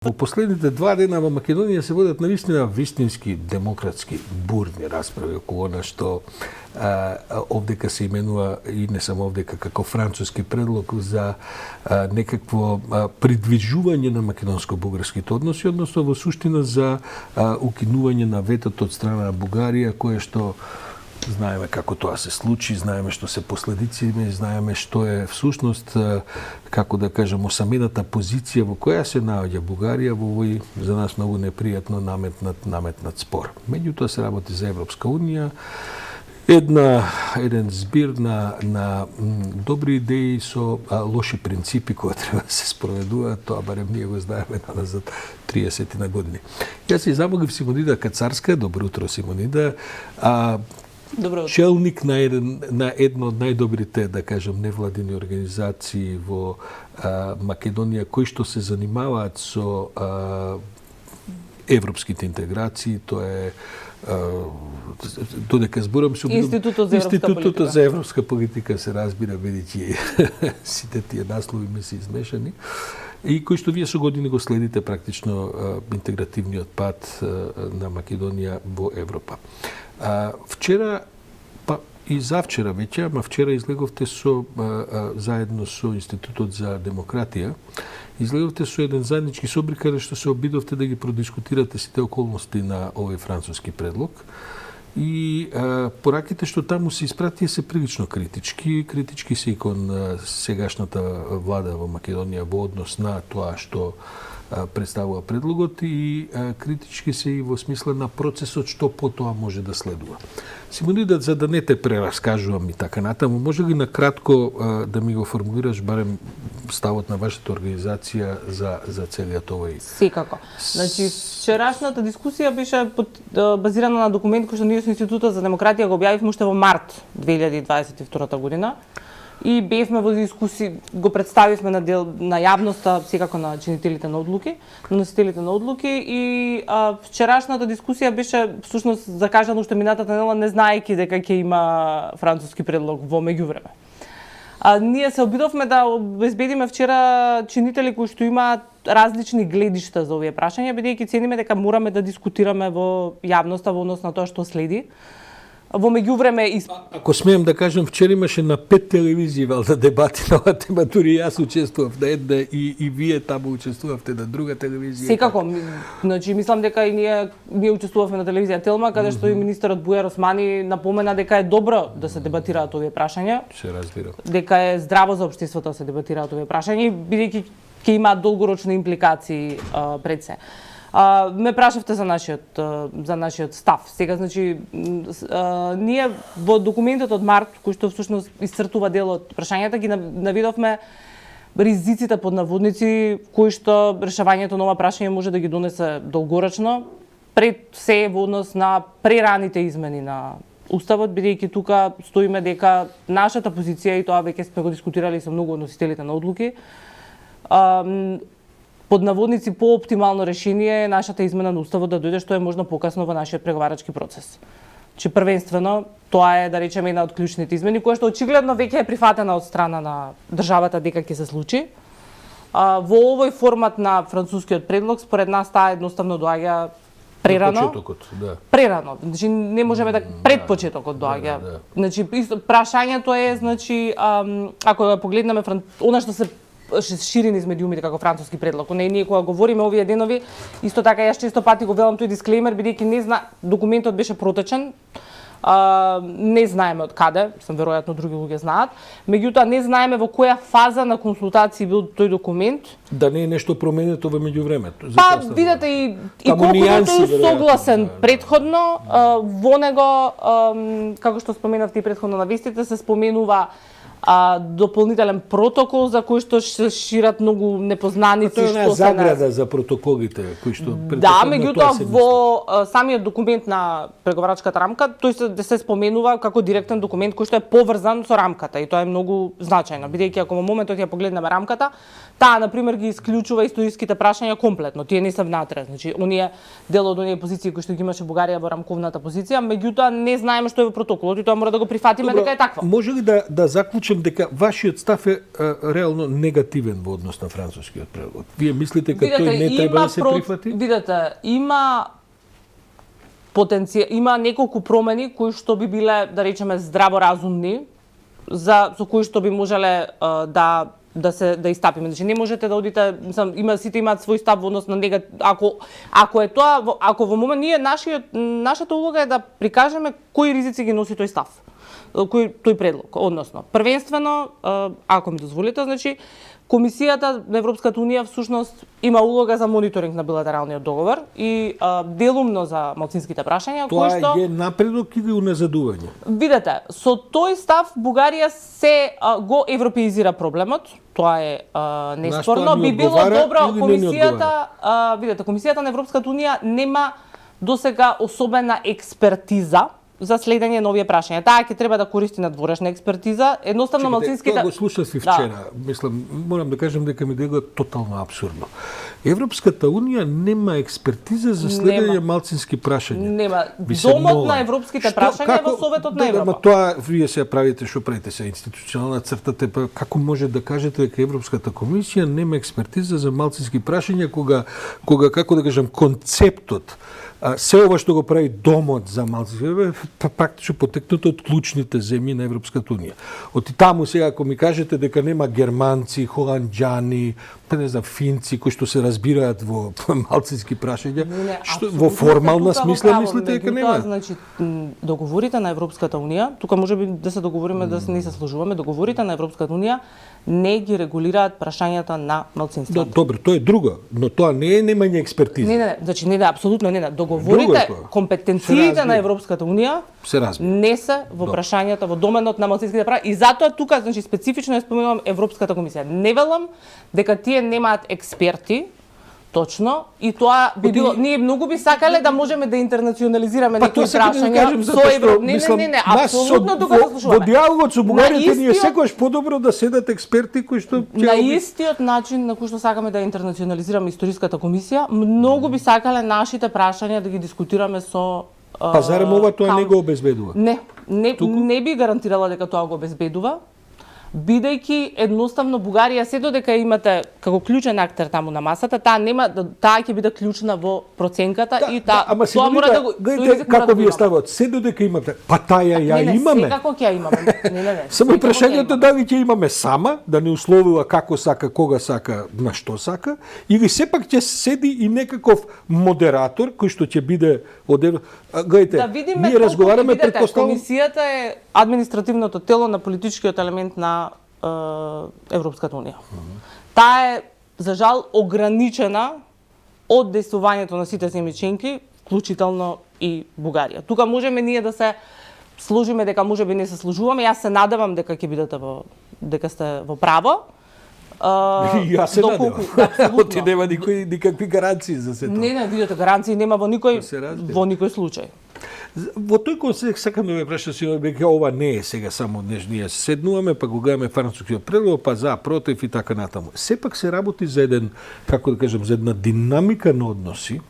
Во последните 2 дена во Македонија се водат навистина вистински демократски бурни расправи околу она што овдека се именува и не само овдека како француски предлог за некакво придвижување на македонско-бугарските односи, односно во суштина за укинување на ветото од страна на Бугарија, кое што знаеме како тоа се случи, знаеме што се последиците, знаеме што е всушност, како да кажем, самената позиција во која се наоѓа Бугарија во овој за нас многу непријатно наметнат спор. Меѓутоа се работи за Европска унија, еден збир на добри идеи со лоши принципи кои треба да се спроведуваат, тоа барем ние го знаеме назад 30 на години. Јас се замолив Симонида Кацарска, добро утро Симонида, челник на едно од најдобрите, да кажем, невладини организации во Македонија кои што се занимаваат со европските интеграции, тоа е додека зборам се Институтот за европска политика се разбира, бидејќи сите тие наслови ми се измешани, и кои што вие со години го следите практично интегративниот пат на Македонија во Европа. Вчера, па и завчера веќе, ама вчера излеговте заедно со Институтот за демократија, излеговте со еден заеднички собир каде што се обидовте да ги продискутирате сите околности на овој француски предлог. И пораките што таму се испратија се прилично критички се и кон сегашната влада во Македонија во однос на тоа што представува предлогот и критички се и во смисла на процесот што потоа може да следува. Симонида, за да не те прераскажувам и така натаму, може ли накратко да ми го формулираш барем ставот на вашата организација за целиот овој? Секако. Значи, вчерашната дискусија беше базирана на документ кој што ние со Институтот за демократија го објавивме уште во март 2022 година. И бевме во дискусија, го представивме на јавноста, секако на чинителите на одлуки, на носителите на одлуки, и вчерашната дискусија беше всушност закажана уште минатата недела, не знаејќи дека ќе има француски предлог во меѓувреме. Ние се обидовме да обезбедиме вчера чинители кои што имаат различни гледишта за овие прашања, бидејќи цениме дека мораме да дискутираме во јавноста во однос на тоа што следи. Во меѓувреме Ако смеам да кажам, вчера имаше на 5 телевизии валда дебати на оваа тема, дури јас учествував на една и вие таму учествувавте на друга телевизија. Секако, значи мислам дека и ние учествувавме на телевизија Телма, каде што и министерот Бујар Османи напомена дека е добро да се дебатираат овие прашања. Се разбира. Дека е здраво за општеството да се дебатираат овие прашања, бидејќи ќе имаат долгорочни импликации пред се. Ме прашавте за нашиот став. Сега, значи, ние во документот од март, кој што всушност исцртува дел од прашањата, ги наведовме ризиците под наводници, кои што решавањето на ова прашање може да ги донесе долгорочно, пред се во однос на прераните измени на Уставот, бидејќи тука стоиме дека нашата позиција, и тоа веќе сме го дискутирали со многу од носителите на одлуки, под наводници по-оптимално решение е нашата измена на Уставот да дојде што е можно покасно во нашиот преговарачки процес. Че првенствено тоа е, да речеме, една од клучните измени, која што очигледно веќе е прифатена од страна на државата дека ќе се случи. Во овој формат на францускиот предлог, според нас таа едноставно доаѓа прерано. Прерано. Значи не можеме да пред почетокот доаѓа. Значи прашањето е, значи, ако ја погледнеме она што се шири низ медиумите како француски предлог. Ние кога говориме овие денови, исто така јас често пати го велам тој дисклеймер, бидејќи документот беше протечен, не знаеме од каде, веројатно други луѓе знаат, меѓутоа не знаеме во која фаза на консултации бил тој документ. Да не е нешто променето во меѓувремето. Па, видете и колку тој согласен предходно, во него, како што споменавте и предходно на вестите, се споменува дополнителен протокол за кој што се шират многу непознаници. Тоа е заграда за протоколите кои што да, меѓутоа во самиот документ на преговарачката рамка тој се споменува како директен документ кој што е поврзан со рамката, и тоа е многу значајно, бидејќи ако во моментот ја погледнеме рамката, таа на пример ги исклучува историските прашања комплетно. Тие не се внатре, значи оние дел од оние позиции кои што ги имаше Бугарија во рамковната позиција, меѓутоа не знаеме што е во протоколот и тоа мора да го прифатиме дека е такво. Може ли да заклучиме сеќам дека вашиот став е реално негативен во однос на францускиот превод. Вие мислите дека тој не треба да се прифати? Видете, има има неколку промени кои што би биле, да речеме, здраворазумни, со кои што би можеле да истапиме. Значи не можете да одите, сите имаат свој став во однос на ако е тоа, ако во момент нашата улога е да прикажеме кои ризици ги носи тој став, тој предлог, односно првенствено, ако ми дозволите, значи Комисијата на Европската унија всушност има улога за мониторинг на билатералниот договор и делумно за малцинските прашања, кои што тоа е напредок или уназадување. Видете, со тој став Бугарија се го европеизира проблемот. Тоа е неспорно. Би било добро комисијата, видете, Комисијата на Европската унија нема досега особена експертиза за следење на овие прашања. Таа ќе треба да користи надворешна експертиза. Едноставно малцинските... Тоа го слушав и вчера. Мислам, морам да кажам дека ми делува тотално апсурдно. Европската унија нема експертиза за следење малцински прашања. Нема. Домот на европските прашања е во Советот на Европа. Тоа вие се правите, што правите се институционална цртата, па како може да кажете дека Европската комисија нема експертиза за малцински прашања кога како да кажам концептот се ова што го прави Домот за малцински практично потекнато од клучните земји на Европската унија. Оти таму сега ако ми кажете дека нема германци, холанџани, не знам, финци кои што се разбираат во малцински прашања, што во формална смисла мислите дека нема? Значи договорите на Европската унија, тука можеби да се договориме да не се сложуваме, договорите на Европската унија не ги регулираат прашањата на малцинството. Добро, тоа е друго, но тоа не е немање експертиза. Не, значи не, апсолутно не. Договорите, компетенциите на Европската унија не се во прашањата во доменот на малцинските права и затоа тука значи специфично ја споменувам Европската комисија. Не велам дека тие немаат експерти, точно, и тоа би било, ние многу би сакале да можеме да интернационализираме некои прашања со Европа. Не, апсолутно тука се слушуваме. Во диалогот со бугарите ние секогаш подобро да седат експерти кои што на истиот начин на кој што сакаме да интернационализираме историската комисија, многу би сакале нашите прашања да ги дискутираме со Па зарем ова тоа не го обезбедува? Не би гарантирала дека тоа го обезбедува, бидејќи едноставно Бугарија се додека имате како клучен актер таму на масата, таа ќе биде клучна во проценката и тоа мора да го гледате како вие стават, се додека имате, па таа ја имаме. Секако ќе ја имаме. Само прашањето дали ќе имаме сама, да не условува како сака, кога сака, на што сака, или сепак ќе седи и некаков модератор кој што ќе биде од гледате, ние разговараме претпоставувам комисијата е административното тело на политичкиот елемент на Европската унија. Таа е за жал ограничена од дејствувањето на сите земји членки, вклучително и Бугарија. Тука можеме ние да се сложиме дека можеби не се сложуваме. Јас се надевам дека ќе бидете дека сте во право. Јас се надевам. Оти нема никакви гаранции за се тоа. Не, видите, гаранции нема во никој случај. Во тој контекст сакам да ме прашам си дека ова не е сега само ние седнуваме па го гледаме францускиот предлог па за, против и така натаму. Сепак се работи за еден, како да кажам, за една динамика на односи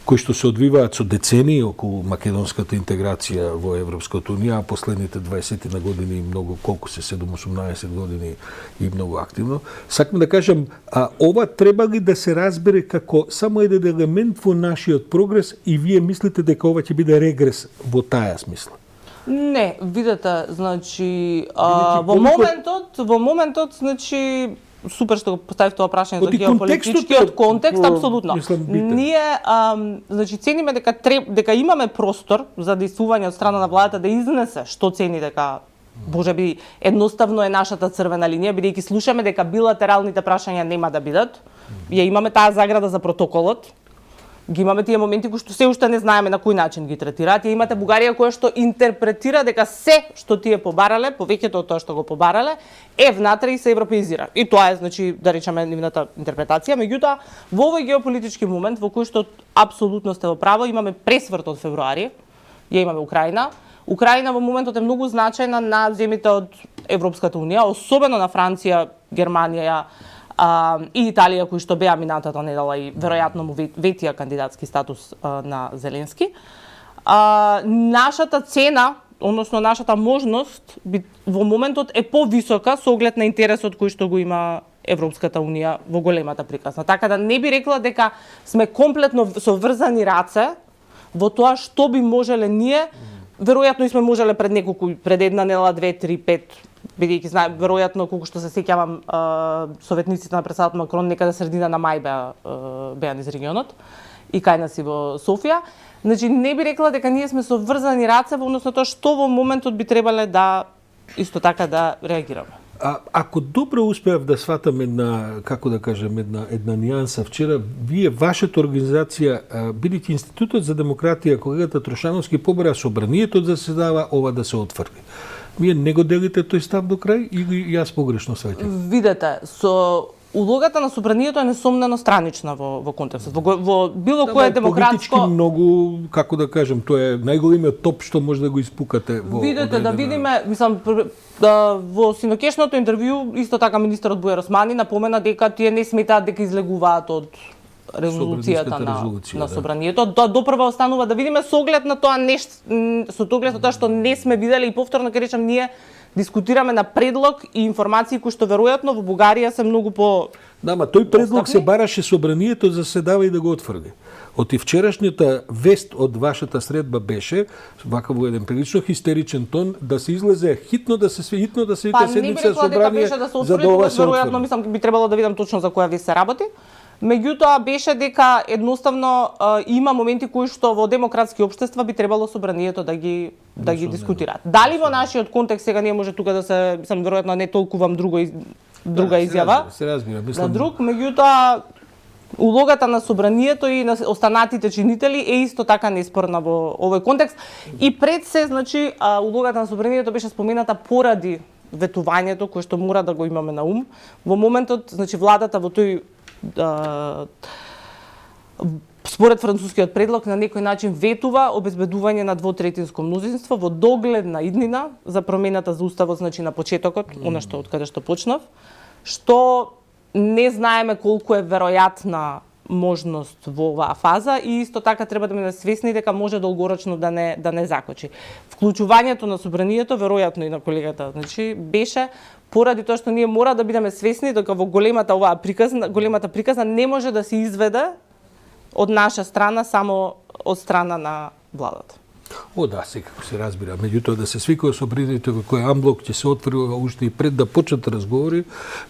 кои што се одвиваат со децении околу македонската интеграција во Европската унија, а последните 20 на години многу, колку се 7-18 години и многу активно. Сакам да кажам, ова треба ли да се разбере како само еден елемент во нашиот прогрес и вие мислите дека ова ќе биде регрес во таа смисла? Не, видете, значи во моментот значи супер што го поставив тоа прашање за геополитичкиот контекст, апсолутно. Ние значи цениме дека имаме простор за дејствување од страна на владата да изнесе што цени дека можеби едноставно е нашата црвена линија, бидејќи слушаме дека билатералните прашања нема да бидат. Ја имаме таа заграда за протоколот. Ги имаме тие моменти кои што се уште не знаеме на кој начин ги третираат. Ја имате Бугарија која што интерпретира дека се што тие побарале, повеќето од тоа што го побарале, е внатре и се европеизира. И тоа е, значи, да речеме, нивната интерпретација. Меѓутоа, во овој геополитички момент во кој што апсолутно сте во право, имаме пресврт од февруари, ја имаме Украина. Украина во моментот е многу значајна на земјите од Европската унија, особено на Франција, Германија, и Италија, кои што беа минатата недела и веројатно му ветија кандидатски статус на Зеленски. Нашата цена односно нашата можност во моментот е повисока со оглед на интересот кој што го има Европската унија во големата приказна. Така да не би рекла дека сме комплетно соврзани раце во тоа што би можеле ние. Веројатно и сме можеле пред една недела, 2, 3, 5, бидејќи знаем, веројатно колку што се сеќавам, советниците на председател Макрон некаде средина на мај беа низ регионот и кај нас и во Софија. Значи не би рекла дека ние сме соврзани раце во однос на тоа што во моментот би требале да исто така да реагираме. Ако добро успеав да сватам една, како да кажем, една нијанса вчера, вие, вашата организација, бидејќи Институтот за демократија, колегата Трошановски побара собранието да се дава, ова да се отфрли. Вие не го делите тој став до крај или јас погрешно сваќам? Видете, со улогата на собранието е несомнено странична во контекстот. Во било кое демократско... Политички многу, како да кажем, тоа е најголемиот топ што може да го испукате во... Видете, да видиме, мислам, во синокешното интервју, исто така министерот Бујар Османи напомена дека тие не сметаат дека излегуваат од резолуцијата на собранието. Допрва останува да видиме со оглед на тоа со оглед на тоа што не сме виделе и повторно ќе речем ние дискутираме на предлог и информации кои што веројатно во Бугарија се многу по... Да, ма тој предлог се бараше собранието да се дава и да го отфрли. Од и вчерашниот вест од вашата средба беше, вака во еден прилично хистеричен тон, да се излезе хитно да се вика седница собрание за да ова се отфрли. Веројатно мислам би требало да видам точно за која вест се работи. Меѓутоа беше дека едноставно има моменти кои што во демократски општества би требало собранието да ги дискутираат. Дали во нашиот контекст сега ние може тука да се, мислам веројатно не толкувам друга изјава. Се разбира, мислам. На друг, меѓутоа улогата на собранието и на останатите чинители е исто така неспорна во овој контекст и пред се, значи, улогата на собранието беше спомената поради ветувањето кое што мора да го имаме на ум. Во моментот, значи владата во тој според францускиот предлог на некој начин ветува обезбедување на двотретинско мнозинство во догледна иднина за промената за уставот, значи на почетокот, она што од каде што почнав, што не знаеме колку е веројатна можност во оваа фаза и исто така треба да биме свесни дека може долгорочно да не закочи. Вклучувањето на собранието, веројатно и на колегата, значи беше поради тоа што ние мора да бидеме свесни дека во големата приказна не може да се изведе од наша страна само од страна на владата. Да, секако се разбира. Меѓутоа да се свикува собранието кој амблок ќе се отвори уште и пред да почнат разговори,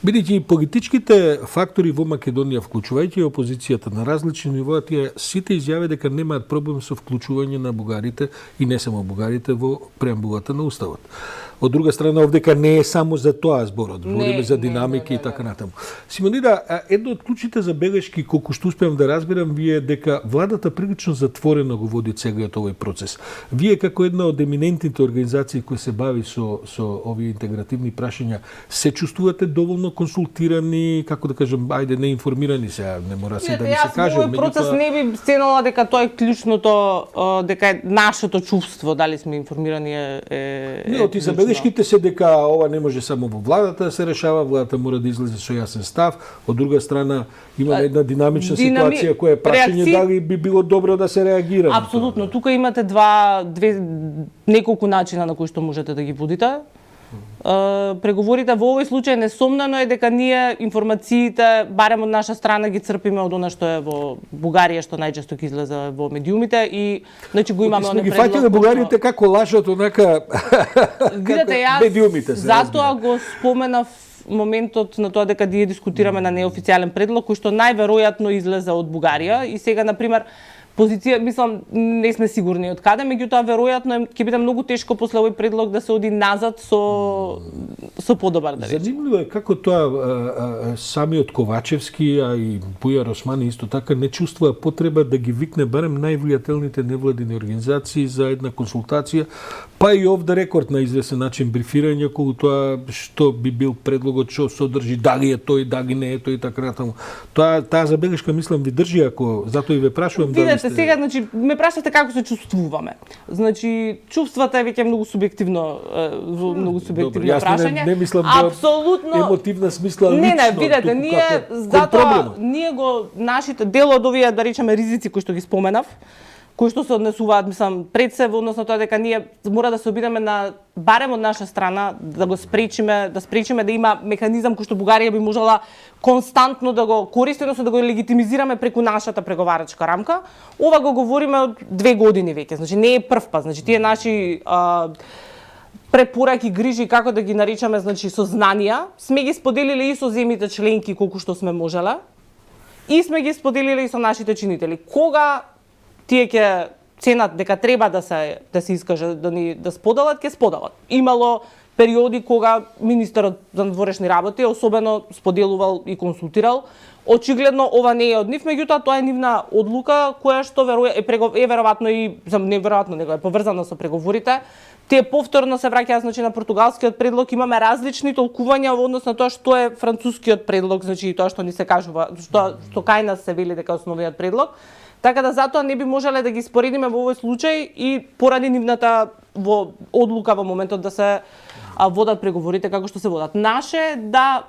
бидејќи и политичките фактори во Македонија, вклучувајќи опозицијата на различни нивоа, тие сите изјави дека немаат проблем со вклучување на бугарите и не само бугарите во преамбулата на уставот. Од друга страна, овдека не е само за тоа зборот, збориме за динамика и така натаму. Симонида, едно од клучните забелешки, колку што успеам да разбирам, вие дека владата прилично затворено го води целиот овој процес. Вие како една од еминентните организации кои се бави со овие интегративни прашања, се чувствувате доволно консултирани, како да кажем, ајде не информирани сега, не мора се да ни се каже. Овој процес не би сценала дека тоа е клучното, дека е нашето чувство, дали сме информирани Не, забелешките се дека ова не може само во владата да се решава, владата мора да излезе со јасен став. Од друга страна, имаме една динамична ситуација која е прашање дали би било добро да се реагира. Апсолутно, тука имате неколку начина на кои што можете да ги водите. Преговорите во овој случај несомнено е дека ние информациите, барем од наша страна, ги црпиме од она што е во Бугарија, што најчесто ќе излезе во медиумите и значи го имаме оне предлог. Ги фаќаме бугарите како лажат онака медиумите. Затоа го споменав моментот на тоа дека ние дискутираме на неофицијален предлог кој што најверојатно излезе од Бугарија и сега на пример позиција, мислам, не сме сигурни од каде, меѓутоа веројатно ќе биде многу тешко после овој предлог да се оди назад со подобар да речем. Занимливо е како тоа самиот Ковачевски, а и Бујар Османи исто така не чувствува потреба да ги викне барем највлијателните невладини организации за една консултација, па и овде рекорд на извесен начин брифирање околу тоа што би бил предлогот, што содржи, дали е тој, дали не е тој и така натаму. Таа забелешка мислам ви држи, ако затоа и ве прашувам дали сега, значи, ме прашате како се чувствуваме. Значи, чувствата е веќе многу субјективно прашање. Не мислам апсолутно емотивна смисла лично. Не, видете, ние затоа нашите дел од овие да речеме ризици кои што ги споменав, кои што се однесуваат, мислам, пред се во однос на тоа дека ние мора да се обидеме на барем од наша страна да го спречиме, да има механизам кој што Бугарија би можела константно да го користи, односно да го легитимизираме преку нашата преговарачка рамка. Ова го говориме од 2 години веќе, значи не е прв пат, значи тие наши препораки, грижи, како да ги наричаме, значи сознанија, сме ги споделиле и со земјите членки колку што сме можеле, и сме ги споделиле и со нашите чинители. Кога тие ќе ценат дека треба да се искаже да споделат, ќе споделат. Имало периоди кога министерот за надворешни работи особено споделувал и консултирал. Очигледно ова не е од нив, меѓутоа тоа е нивна одлука која што е веројатно и неверојатно него е поврзана со преговорите. Тие повторно се враќаат, значи, на португалскиот предлог, имаме различни толкувања во однос на тоа што е францускиот предлог, значи тоа што ни се кажува, што кај нас се вели дека е основниот предлог. Така да затоа не би можеле да ги споредиме во овој случај и поради нивната одлука во моментот да се водат преговорите како што се водат. Наше да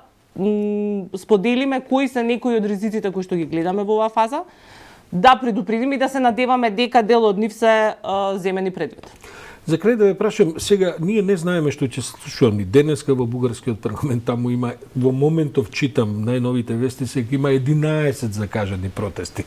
споделиме кои се некои од ризиците кои што ги гледаме во оваа фаза, да предупредиме и да се надеваме дека дел од нив се земени предвид. За крај да ве прашам, сега ние не знаеме што ќе се случува ни денеска во бугарскиот парламент, таму има во моментов читам најновите вести сега има 11 закажани протести.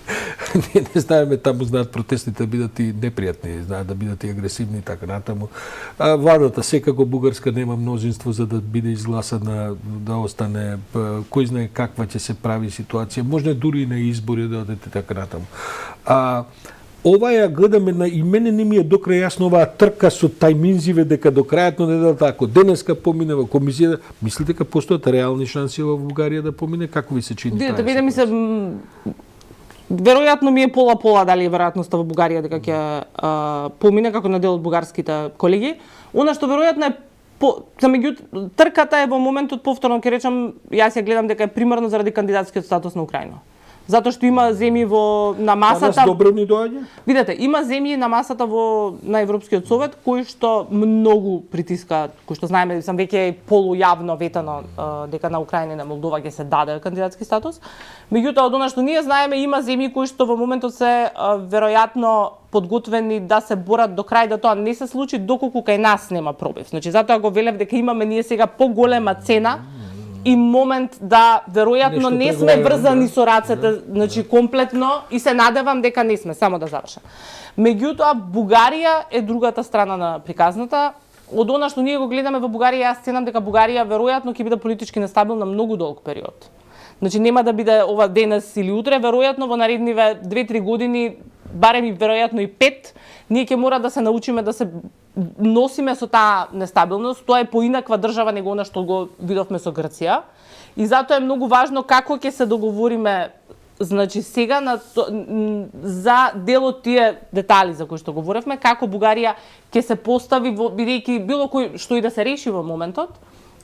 Ние не знаеме, таму знаат протестите да бидат и непријатни, знаат да бидат и агресивни и така натаму. Владата секако бугарска нема мнозинство за да биде изгласана, да остане кој знае каква ќе се прави ситуација, може дури и на избори да одете така натаму. Ова ја гледаме и мене не ми е до крај јасно оваа трка со тајминзиве дека до крајот на неделата ако денеска помине во комисија, мислите дека постојат реални шанси во Бугарија да помине, како ви се чини таа? Видете, ми се веројатно ми е пола-пола дали е веројатноста во Бугарија дека ќе помине како на дел од бугарските колеги. Она што веројатно е трката е во моментот повторно ќе речам, јас ја гледам дека е примерно заради кандидатскиот статус на Украина. Затоа што има земји на масата. Добро ни доаѓа? Видете, има земји на масата на Европскиот совет кои што многу притискаат, кои што знаеме, веќе е полујавно ветано дека на Украина и на Молдова ќе се даде кандидатски статус. Меѓутоа, од она што ние знаеме, има земји кои што во моментот се веројатно подготвени да се борат до крај да тоа не се случи доколку кај нас нема пробив. Значи затоа го велев дека имаме ние сега поголема цена и момент да веројатно не сме врзани со рацете, значи комплетно, и се надевам дека не сме, само да завршам. Меѓутоа Бугарија е другата страна на приказната. Од она што ние го гледаме во Бугарија, јас ценам дека Бугарија веројатно ќе биде политички нестабилна многу долг период. Значи нема да биде ова денес или утре, веројатно во наредниве 2-3 години, барем и веројатно и 5, ние ќе мора да се научиме да се носиме со таа нестабилност. Тоа е поинаква држава него она што го видовме со Грција. И затоа е многу важно како ќе се договориме, значи сега за дел од тие детали за кои што говоревме, како Бугарија ќе се постави бидејќи било кој што и да се реши во моментот,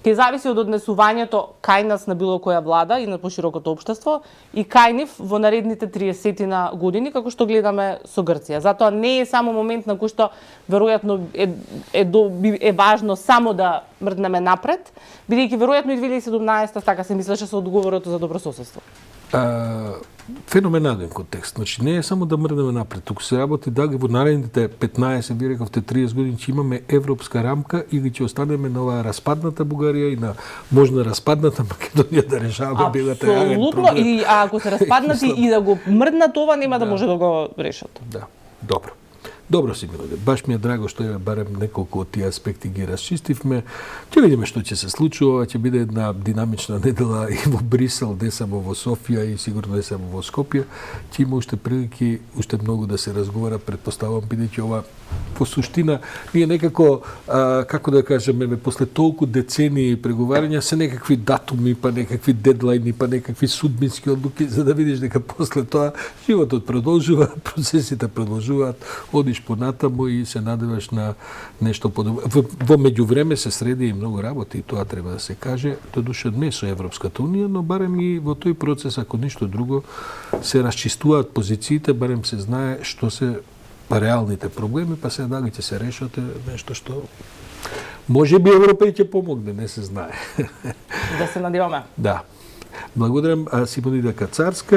ќе зависи од однесувањето кај нас на било која влада и на поширокото општество и кај нив во наредните 30 години, како што гледаме со Грција. Затоа не е само момент на кој што веројатно е важно само да мрднеме напред, бидејќи веројатно и 2017 така се мислеше со одговорот за добрососедство. Феноменален контекст. Значи не е само да мрднеме напред, туку се работи дали во наредните 15, ви рековте 30 години ќе имаме европска рамка или ќе останеме на оваа распадната Бугарија и на можна распадната Македонија да решаваме билатерален проблем. Апсолутно, и ако се распаднати и да го мрднат ова нема да може да го решат. Да, добро. Добро си, Милоде. Баш ми е драго што барем неколку од тие аспекти ги расчистивме. Ќе видиме што ќе се случува. Ќе биде една динамична недела и во Брисел, не само во Софија и сигурно не само во Скопје. Ќе има уште прилики, уште многу да се разговара, предпоставам, бидејќи ова по суштина ние некако, како да кажеме, после толку децении преговарања се некакви датуми, па некакви дедлайни, па некакви судбински одлуки, за да видиш дека после тоа животот продолжува, процесите продолжуваат, одиш понатаму и се надеваш на нешто подобро. Во меѓувреме се среди и многу работи, и тоа треба да се каже, додуша не со Европската унија, но барем и во тој процес, ако ништо друго, се расчистуваат позициите, барем се знае што се реалните проблеми, па се дали ќе се решат нешто што може би Европа ќе помогне, не се знае. Да се надеваме. Да. Благодарам Симонида Кацарска.